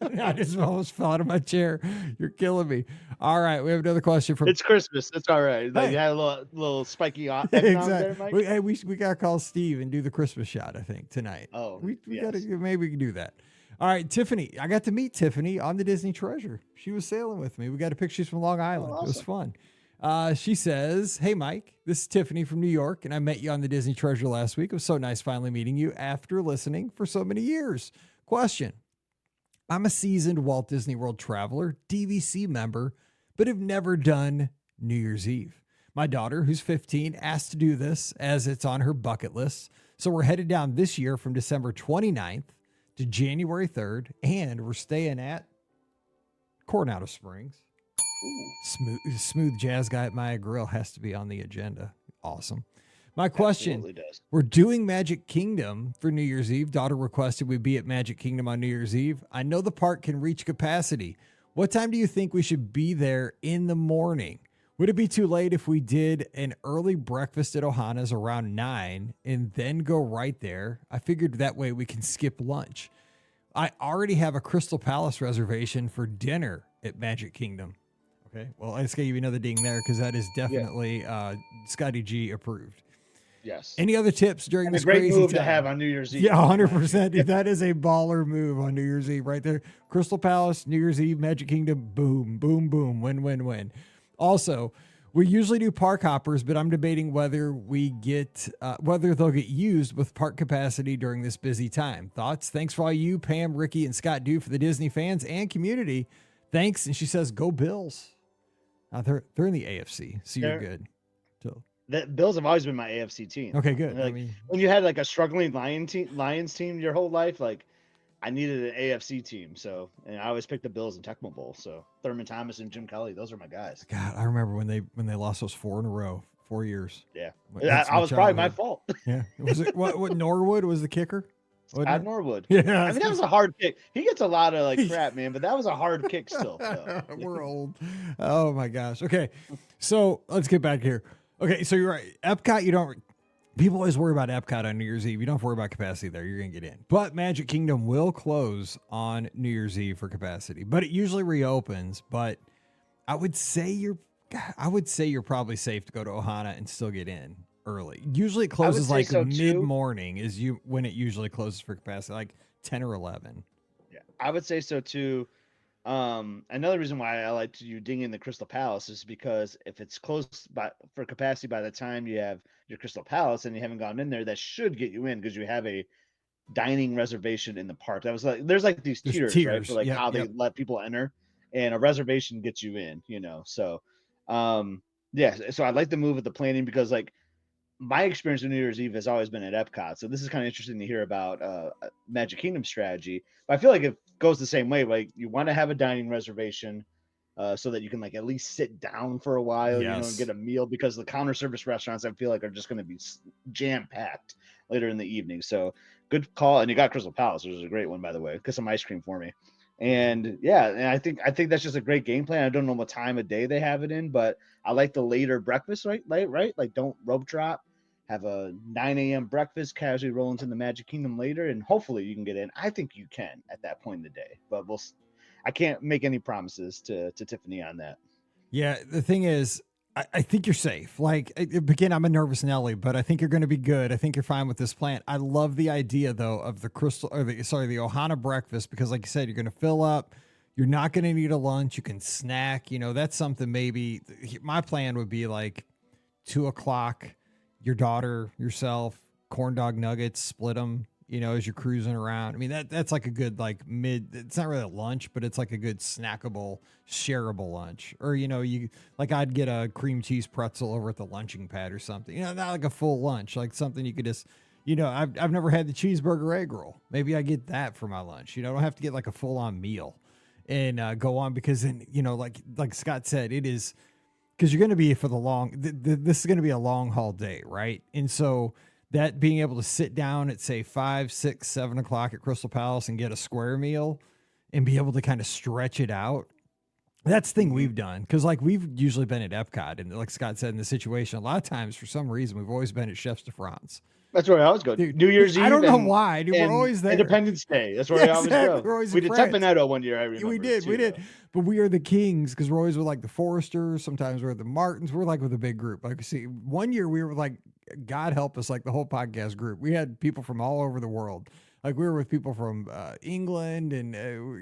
I just almost fell out of my chair. You're killing me. All right, we have another question from.
it's Christmas. It's all right. Like
Hey,
you had a little spiky eggnog there,
exactly.
Mike.
We gotta call Steve and do the Christmas shot. I think tonight.
Oh,
We gotta
yes.
maybe we can do that. All right, Tiffany. I got to meet Tiffany on the Disney Treasure. She was sailing with me. We got a picture from Long Island.
Oh,
It was
awesome.
fun. She says, "Hey Mike, this is Tiffany from New York, and I met you on the Disney Treasure last week. It was so nice finally meeting you after listening for so many years. Question: I'm a seasoned Walt Disney World traveler, DVC member, but have never done New Year's Eve. My daughter, who's 15, asked to do this as it's on her bucket list. So we're headed down this year from December 29th to January 3rd, and we're staying at Coronado Springs. Smooth jazz guy at Maya Grill has to be on the agenda. Awesome. My question:
Absolutely does.
we're doing Magic Kingdom for New Year's Eve. Daughter requested we be at Magic Kingdom on New Year's Eve. I know the park can reach capacity. What time do you think we should be there in the morning? Would it be too late if we did an early breakfast at Ohana's around 9 and then go right there? I figured that way we can skip lunch. I already have a Crystal Palace reservation for dinner at Magic Kingdom. Okay, well, I just gave you another ding there because that is definitely Scotty G approved.
Yes.
Any other tips during
And a
this
great
crazy
move
time?
to have on New Year's Eve.
Yeah, 100%. Dude, that is a baller move on New Year's Eve right there. Crystal Palace, New Year's Eve, Magic Kingdom, boom, boom, boom, win, win, win. Also, we usually do park hoppers, but I'm debating whether whether they'll get used with park capacity during this busy time. Thoughts? Thanks for all you, Pam, Ricky, and Scott do for the Disney fans and community. Thanks. And she says, "Go Bills." They're in the AFC, so you're good. So
The Bills have always been my AFC team.
okay, good.
Like, when you had like a struggling Lions team your whole life, like I needed an AFC team. So, and I always picked the Bills in Tecmo Bowl. So Thurman Thomas and Jim Kelly, those are my guys.
God, I remember when they lost those 4 in a row, 4 years.
Yeah,
That's
I was probably my fault.
Yeah, was it what Norwood was the kicker?
Scott Norwood.
Yeah,
I mean that was a hard kick. He gets a lot of like crap, man, but that was a hard kick still. So.
We're old. Oh my gosh. Okay, so let's get back here. Okay, so you're right. Epcot, you don't. People always worry about Epcot on New Year's Eve. You don't have to worry about capacity there. You're gonna get in. But Magic Kingdom will close on New Year's Eve for capacity, but it usually reopens. But I would say you're probably safe to go to Ohana and still get in early. Usually it closes like mid-morning is when it usually closes for capacity, like 10 or 11.
Yeah, I would say so too. Another reason why I like to ding in the Crystal Palace is because if it's closed for capacity by the time you have your Crystal Palace and you haven't gone in there, that should get you in because you have a dining reservation in the park. That was like there's like these tiers, right? For like how they let people enter, and a reservation gets you in, So, yeah. So I like the move with the planning because like my experience with New Year's Eve has always been at Epcot. So this is kind of interesting to hear about Magic Kingdom strategy. But I feel like it goes the same way. Like you want to have a dining reservation so that you can like at least sit down for a while, and get a meal because the counter service restaurants I feel like are just going to be jam packed later in the evening. So good call. And you got Crystal Palace, which is a great one, by the way. Get some ice cream for me. And yeah, and I think that's just a great game plan. I don't know what time of day they have it in, but I like the later breakfast, right? Like don't rope drop. Have a 9 a.m. breakfast, casually roll into the Magic Kingdom later, and hopefully you can get in. I think you can at that point in the day, but I can't make any promises to Tiffany on that.
Yeah, the thing is, I think you're safe. Like, again, I'm a nervous Nelly, but I think you're going to be good. I think you're fine with this plan. I love the idea, though, of the the Ohana breakfast, because like you said, you're going to fill up. You're not going to need a lunch. You can snack. That's something maybe. My plan would be like 2:00. Your daughter, yourself, corn dog nuggets, split them, as you're cruising around. I mean, that's like a good, like it's not really a lunch, but it's like a good snackable, shareable lunch. Or, I'd get a cream cheese pretzel over at the lunching pad or something, not like a full lunch, like something you could just, I've never had the cheeseburger egg roll. Maybe I get that for my lunch. I don't have to get like a full on meal and go on, because then, like Scott said, it is, because you're going to be for the long, this is going to be a long haul day. Right. And so that being able to sit down at say 5, 6, 7 o'clock at Crystal Palace and get a square meal and be able to kind of stretch it out. That's the thing we've done. Cause like we've usually been at Epcot, and like Scott said, in the situation, a lot of times for some reason, we've always been at Chefs de France.
That's where I always go.
Dude,
New Year's Eve.
I don't know why. Dude, we're always there.
Independence Day. That's where I always go.
We're always
we did
France.
Tempanetto one year, I remember.
We did. But we are the Kings, because we're always with like the Foresters. Sometimes we're at the Martins. We're like with a big group. Like, see, one year we were like, God help us, like the whole podcast group. We had people from all over the world. Like we were with people from England, and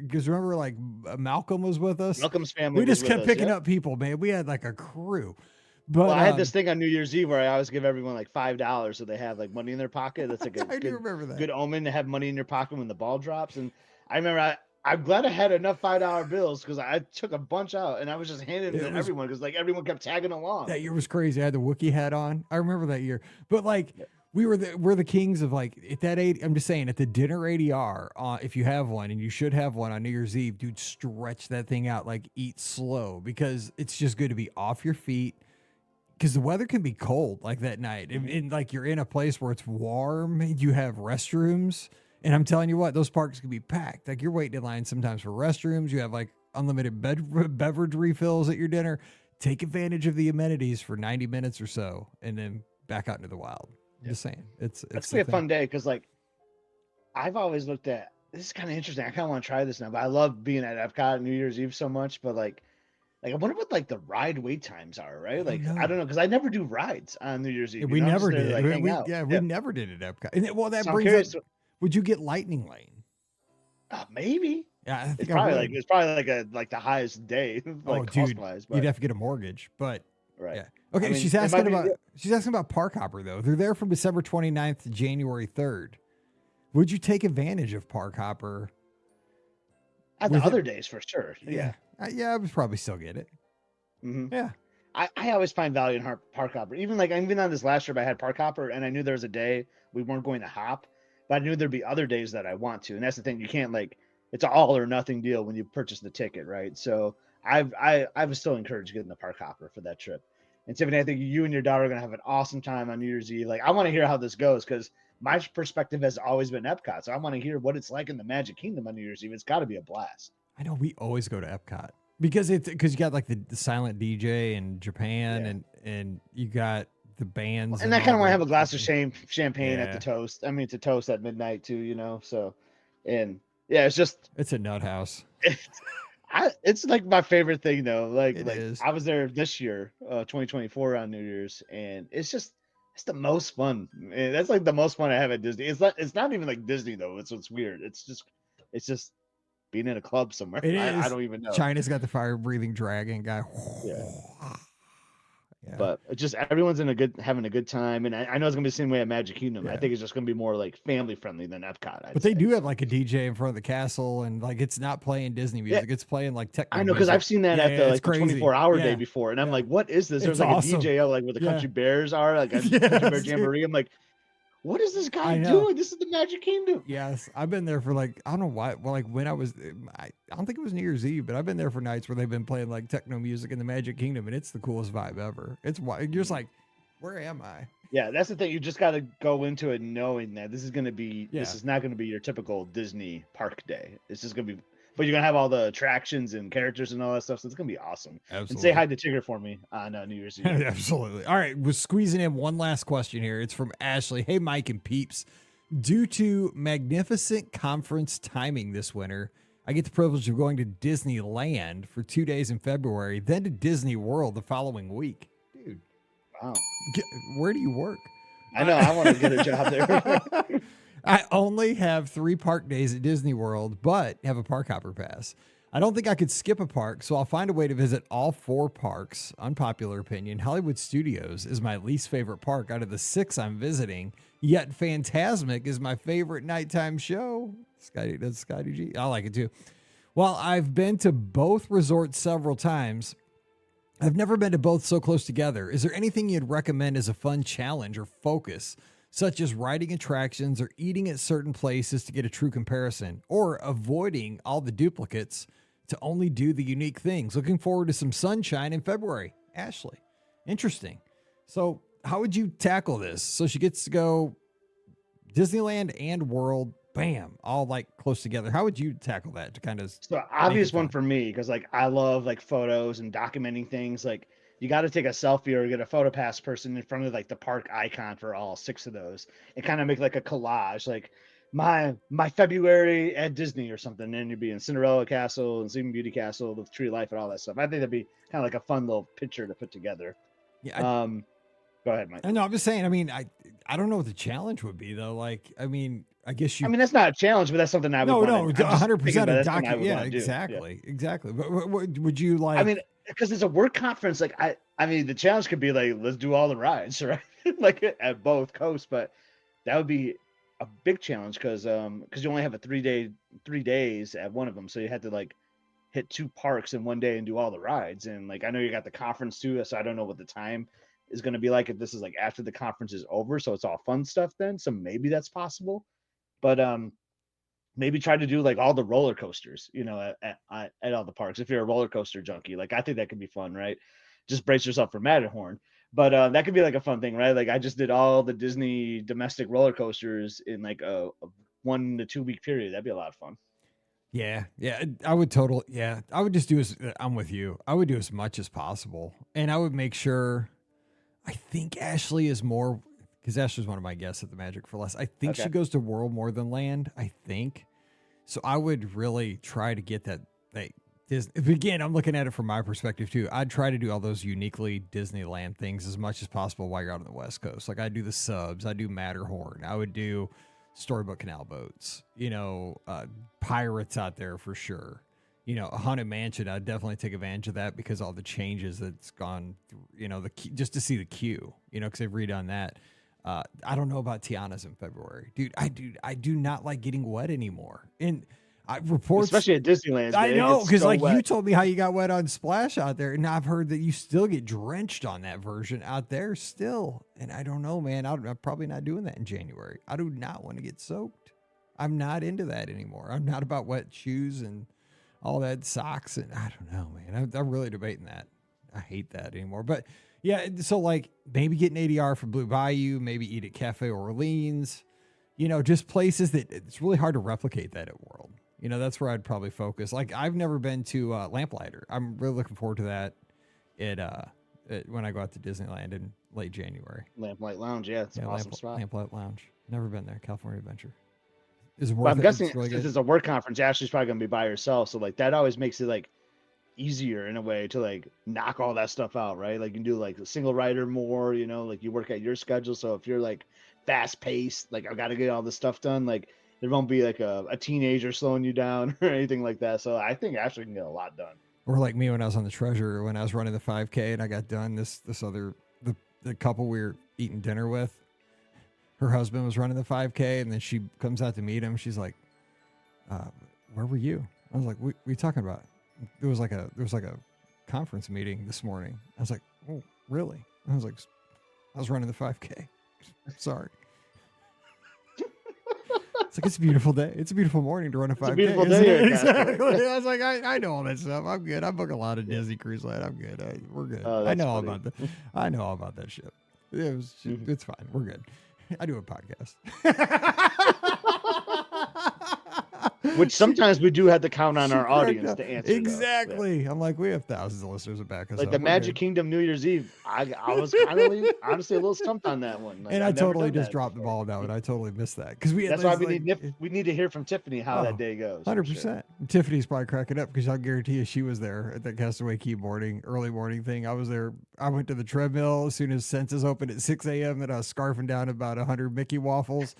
because remember, like Malcolm was with us.
Malcolm's family.
We just kept picking up people, man. We had like a crew. But
I had this thing on New Year's Eve where I always give everyone like $5 so they have like money in their pocket. That's like a good omen to have money in your pocket when the ball drops. And I remember I'm glad I had enough $5 bills, because I took a bunch out and I was just handing them to everyone, because like everyone kept tagging along.
That year was crazy. I had the Wookiee hat on. I remember that year. But like we're the kings of like at that age. I'm just saying, at the dinner ADR, if you have one, and you should have one on New Year's Eve, dude, stretch that thing out. Like eat slow, because it's just good to be off your feet. Because the weather can be cold like that night, and like you're in a place where it's warm, you have restrooms, and I'm telling you what, those parks can be packed. Like you're waiting in line sometimes for restrooms. You have like unlimited beverage refills at your dinner. Take advantage of the amenities for 90 minutes or so, and then back out into the wild. I'm just saying, it's
gonna be a fun day, because like I've always looked at this is kind of interesting. I kind of want to try this now, but I love being at Epcot New Year's Eve so much, but like I wonder what like the ride wait times are, right? Like I don't know, because I never do rides on New Year's Eve.
Yeah, we never did.
Like,
we never did at Epcot. And well, that
so
brings up. Would you get Lightning Lane?
Maybe.
Yeah, I think
it's probably like the highest day, like cost-wise.
You'd have to get a mortgage, but
right.
Yeah. Okay, she's asking about Park Hopper though. They're there from December 29th to January 3rd. Would you take advantage of Park Hopper?
At the other days, for sure.
Yeah. I would probably still get it.
Mm-hmm.
Yeah.
I always find value in Park Hopper. Even on this last trip, I had Park Hopper, and I knew there was a day we weren't going to hop, but I knew there'd be other days that I want to. And that's the thing. You can't it's an all or nothing deal when you purchase the ticket, right? So I was still encouraged getting the Park Hopper for that trip. And Tiffany, I think you and your daughter are going to have an awesome time on New Year's Eve. Like, I want to hear how this goes, because my perspective has always been Epcot. So I want to hear what it's like in the Magic Kingdom on New Year's Eve. It's got to be a blast.
I know we always go to Epcot because you got like the silent DJ in Japan, and you got the bands.
And I kind of want to have a glass of champagne at the toast. I mean, to toast at midnight too, so, and yeah,
it's a nut house.
It's like my favorite thing though. Like
is.
I was there this year, 2024 on New Year's, and it's the most fun. Man, that's like the most fun I have at Disney. It's not even like Disney though. It's what's weird. It's just being in a club somewhere. I don't even know.
China's got the fire breathing dragon guy.
Yeah. But it's just everyone's having a good time, and I know it's gonna be the same way at Magic Kingdom. I think it's just gonna be more like family friendly than Epcot.
But they do have like a DJ in front of the castle, and like it's not playing Disney music; it's playing like techno.
I know, because I've seen that at the 24-hour day before, and I'm like, what is this? There's like awesome. A DJ like where the Country Bears are, like a Country Bear Jamboree. I'm like, what is this guy doing? This is the Magic Kingdom.
Yes, I've been there for like, I don't know why. Well, like when I don't think it was New Year's Eve, but I've been there for nights where they've been playing like techno music in the Magic Kingdom, and it's the coolest vibe ever. You're just like, where am I?
Yeah, that's the thing. You just got to go into it knowing that this is going to be, this is not going to be your typical Disney park day. It's just going to be, but you're going to have all the attractions and characters and all that stuff. So it's going to be awesome.
Absolutely.
And say hi to Tigger for me on New Year's Eve.
Absolutely. All right. We're squeezing in one last question here. It's from Ashley. Hey, Mike and Peeps. Due to magnificent conference timing this winter, I get the privilege of going to Disneyland for 2 days in February, then to Disney World the following week. Dude.
Wow.
Where do you work?
I know. I want to get a job there.
I only have 3 park days at Disney World, but have a Park Hopper pass. I don't think I could skip a park, so I'll find a way to visit all 4 parks. Unpopular opinion, Hollywood Studios is my least favorite park out of the 6 I'm visiting, yet Fantasmic is my favorite nighttime show. Scotty G. I like it too. While I've been to both resorts several times, I've never been to both so close together. Is there anything you'd recommend as a fun challenge or focus such as riding attractions or eating at certain places to get a true comparison, or avoiding all the duplicates to only do the unique things. Looking forward to some sunshine in February. Ashley, interesting. So how would you tackle this? So she gets to go Disneyland and World, bam, all like close together. How would you tackle that to kind of
So obvious one for me, because like I love like photos and documenting things. Like you got to take a selfie or get a photo pass person in front of like the park icon for all 6 of those and kind of make like a collage, like my February at Disney or something. And you'd be in Cinderella Castle and Sleeping Beauty Castle with Tree of Life and all that stuff. I think that'd be kind of like a fun little picture to put together.
Yeah,
Go ahead, Mike.
I know. I'm just saying. I mean, I don't know what the challenge would be though. Like, I mean, I guess you.
I mean, that's not a challenge, but that's something I would.
No,
wanna,
no,
I'm just
100%
thinking about
a
that's something I
document.
would
Yeah,
wanna do.
exactly, exactly. But what would you like?
I mean, because it's a work conference. Like I mean, the challenge could be like, let's do all the rides, right? Like at both coasts, but that would be a big challenge because you only have a 3 days at one of them, so you had to like hit 2 parks in one day and do all the rides. And like I know you got the conference too, so I don't know what the time is going to be like if this is like after the conference is over, so it's all fun stuff then. So maybe that's possible, but maybe try to do like all the roller coasters, at all the parks. If you're a roller coaster junkie, like I think that could be fun, right? Just brace yourself for Matterhorn. But that could be like a fun thing, right? Like I just did all the Disney domestic roller coasters in like a 1 to 2 week period. That'd be a lot of fun.
Yeah, I would I would just do I'm with you. I would do as much as possible, and I would make sure. I think Ashley is more, because Ashley's one of my guests at the Magic for Less. I think she goes to World more than Land. I think so. I would really try to get that. Again, I'm looking at it from my perspective too. I'd try to do all those uniquely Disneyland things as much as possible while you're out on the West Coast. Like I do the subs, I do Matterhorn, I would do Storybook Canal boats, pirates out there for sure. A Haunted Mansion, I'd definitely take advantage of that because all the changes that's gone through, just to see the queue, because they've redone that. I don't know about Tiana's in February. Dude, I do not like getting wet anymore. And reports,
especially at Disneyland.
I know, because so you told me how you got wet on Splash out there, and I've heard that you still get drenched on that version out there still. And I don't know, man. I'm probably not doing that in January. I do not want to get soaked. I'm not into that anymore. I'm not about wet shoes and all that socks. And I don't know, man. I'm really debating that. I hate that anymore. But yeah, so like maybe get an ADR from Blue Bayou, maybe eat at Cafe Orleans, just places that it's really hard to replicate that at World. That's where I'd probably focus. Like I've never been to Lamplighter. I'm really looking forward to that when I go out to Disneyland in late January.
Lamplight Lounge, yeah, it's an awesome spot.
Lamplight Lounge. Never been there. California Adventure. Is worth
but I'm
it.
guessing
It's really
since
good.
it's a work conference, Ashley's probably gonna be by herself, so like that always makes it like easier in a way to like knock all that stuff out, right? Like you can do like a single rider more, like you work at your schedule. So if you're like fast paced, like I got to get all this stuff done, like there won't be like a teenager slowing you down or anything like that. So I think Ashley can get a lot done.
Or like me when I was on the Treasure, when I was running the 5K and I got done, the couple we were eating dinner with, her husband was running the 5K, and then she comes out to meet him. She's like, where were you? I was like, what are you talking about? There was like a conference meeting this morning. I was like, oh, really? I was like, I was running the 5K. Sorry. It's like, it's a beautiful day. It's a beautiful morning to run a 5K.
It's a beautiful day here,
exactly. I was like, I know all that stuff. I'm good. I book a lot of Disney Cruise Line. I'm good. We're good. I know all about that. I know all about that shit. It's fine. We're good. I do a podcast.
Which sometimes we do have to count on our audience to answer.
Exactly. Yeah. I'm like, we have thousands of listeners that back us
like
up.
the Magic Kingdom New Year's Eve. I was kind of honestly a little stumped on that one. Like,
and I totally just dropped the ball on that one. I totally missed that because
that's why we need to hear from Tiffany how that day goes.
100%. Sure. Tiffany's probably cracking up because I'll guarantee you she was there at that Castaway Key early morning thing. I was there. I went to the treadmill as soon as Census opened at 6 a.m. Then I was scarfing down about 100 Mickey waffles.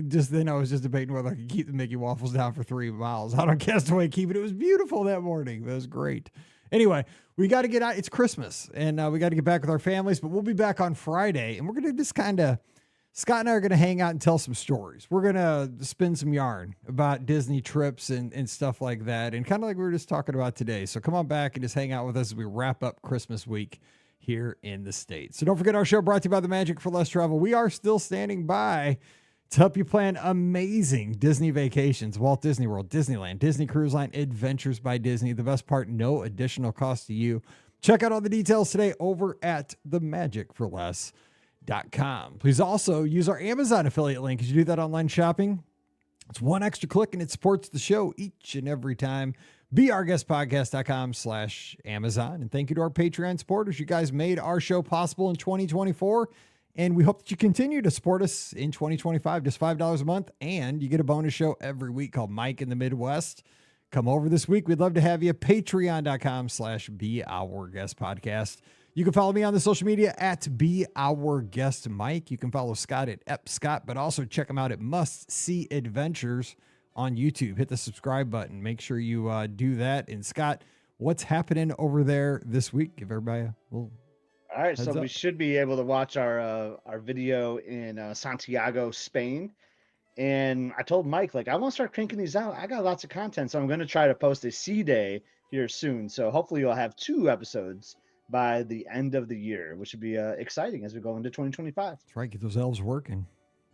Just then I was just debating whether I could keep the Mickey waffles down for 3 miles out on Castaway Key, but it was beautiful that morning. It was great. Anyway, we got to get out. It's Christmas and we got to get back with our families, but we'll be back on Friday and we're going to just Scott and I are going to hang out and tell some stories. We're going to spin some yarn about Disney trips and stuff like that. And kind of like we were just talking about today. So come on back and just hang out with us as we wrap up Christmas week here in the States. So don't forget our show brought to you by the Magic for Less Travel. We are still standing by to help you plan amazing Disney vacations, Walt Disney World, Disneyland, Disney Cruise Line, Adventures by Disney. The best part, no additional cost to you. Check out all the details today over at themagicforless.com. Please also use our Amazon affiliate link as you do that online shopping. It's one extra click and it supports the show each and every time. BeOurGuestPodcast.com/Amazon. And thank you to our Patreon supporters. You guys made our show possible in 2024. And we hope that you continue to support us in 2025, just $5 a month. And you get a bonus show every week called Mike in the Midwest. Come over this week. We'd love to have you. Patreon.com/BeOurGuestPodcast. You can follow me on the social media at BeOurGuestMike. You can follow Scott at EpScott, but also check him out at Must See Adventures on YouTube. Hit the subscribe button. Make sure you do that. And Scott, what's happening over there this week? Give everybody a little
All right, so
heads up.
we should be able to watch our video in Santiago, Spain. And I told Mike, like, I want to start cranking these out. I got lots of content, so I'm going to try to post a C day here soon. So hopefully you'll have 2 episodes by the end of the year, which would be exciting as we go into 2025.
That's right. Get those elves working.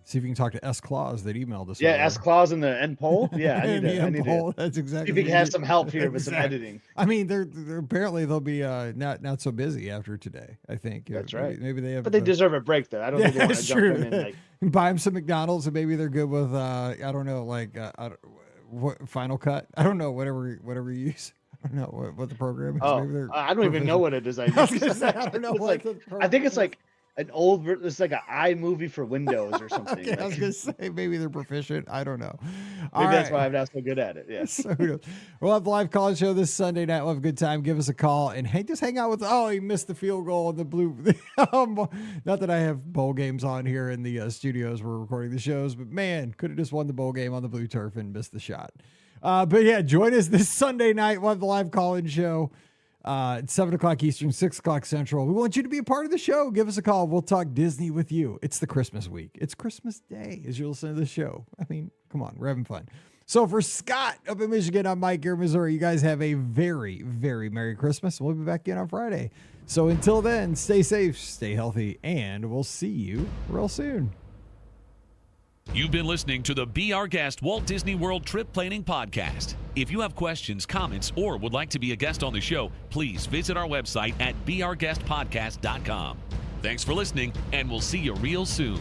See if you can talk to S. Claus that emailed us.
Yeah,
earlier.
S. Claus in the end poll. Yeah, I need
The
to. I
end
need
poll.
to
That's exactly.
see if we can
what
have some help here with some
Exactly.
editing.
I mean, they're apparently they'll be not so busy after today. I think
That's
Maybe-
right.
Maybe they have.
But they deserve a break, though. I don't think they want to
that's
jump
true.
in and like.
Buy them some McDonald's, and maybe they're good with I don't know, like what Final Cut. I don't know, whatever you use. I don't know what the program is.
Oh,
Maybe they're
I don't even know what it is.
I was gonna say, I don't know
It's
what
like,
the
I think it's
program
like an old. It's like an iMovie for Windows or something.
Okay, I was
Like,
gonna say maybe they're proficient. I don't know.
maybe that's why I'm not so good at it. Yeah.
So who knows? We'll have the live call show this Sunday night. We'll have a good time. Give us a call and just hang out with. Oh, he missed the field goal and the blue. Not that I have bowl games on here in the studios. We're recording the shows, but man, could have just won the bowl game on the blue turf and missed the shot. But yeah, join us this Sunday night. We'll have the live call-in show at 7 o'clock Eastern, 6 o'clock Central. We want you to be a part of the show. Give us a call. We'll talk Disney with you. It's the Christmas week. It's Christmas Day as you're listening to the show. I mean, come on, we're having fun. So for Scott up in Michigan, I'm Mike here in Missouri. You guys have a very, very Merry Christmas. We'll be back in on Friday. So until then, stay safe, stay healthy, and we'll see you real soon.
You've been listening to the Be Our Guest Walt Disney World Trip Planning Podcast. If you have questions, comments, or would like to be a guest on the show, please visit our website at beourguestpodcast.com. Thanks for listening, and we'll see you real soon.